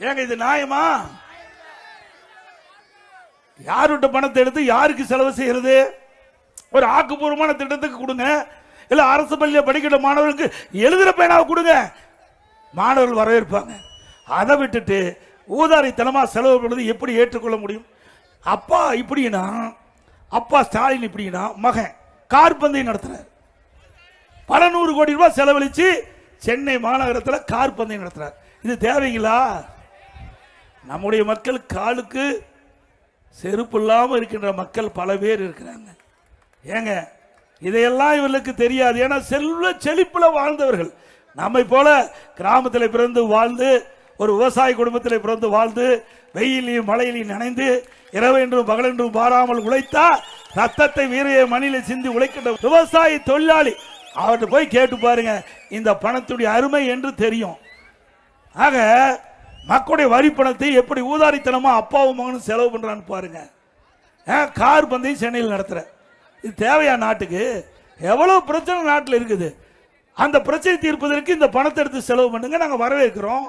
ஏங்க இது நியாயமா? யாருட்ட பணத்தை எடுத்து யாருக்கு செலவு செய்யறது? ஒரு ஆக்கப்பூர்வமான திட்டத்துக்கு கொடுங்க, இல்ல அரசு பள்ளியில் படிக்கிற மாணவர்களுக்கு எழுதுற பேனாவை கொடுங்க, மாணவர்கள் வரவேற்பாங்க. அதை விட்டுட்டு ஊதாரித்தனமா செலவு பண்ணுறது எப்படி ஏற்றுக்கொள்ள முடியும்? அப்பா இப்படின்னா, அப்பா ஸ்டாலின் இப்படின்னா, மகன் கார் பந்தயம் நடத்துறார். பல 100 கோடி ரூபாய் செலவழிச்சு சென்னை மாநகரத்தில் கார் பந்தயம் நடத்துறார். இது தேவைங்களா? நம்முடைய மக்கள் காலுக்கு செருப்பு இல்லாமல் இருக்கின்ற மக்கள் பல பேர் இருக்கிறாங்க. ஏங்க இதையெல்லாம் இவர்களுக்கு தெரியாது. ஏன்னா செல்வ செழிப்பில் வாழ்ந்தவர்கள். நம்மை போல கிராமத்தில் பிறந்து வாழ்ந்து, ஒரு விவசாய குடும்பத்தில் பிறந்து வாழ்ந்து, வெயிலையும் மழையிலையும் நனைந்து, இரவென்றும் பகலென்றும் பாராமல் உழைத்தா ரத்தத்தை வீரைய மணியில சிந்தி உழைக்கின்ற விவசாய தொழிலாளி அவர்கிட்ட போய் கேட்டு பாருங்க, இந்த பணத்துடைய அருமை என்று தெரியும். ஆக மக்களுடைய வரி பணத்தை எப்படி ஊதாரித்தனமா அப்பாவும் மகனும் செலவு பண்றான்னு பாருங்க. கார் பந்தயம் சென்னையில் நடத்துற, இது தேவையா நாட்டுக்கு? எவ்வளவு பிரச்சனை நாட்டில் இருக்குது. அந்த பிரச்சனை தீர்ப்பதற்கு இந்த பணத்தை எடுத்து செலவு பண்ணுங்க, நாங்கள் வரவேற்கிறோம்.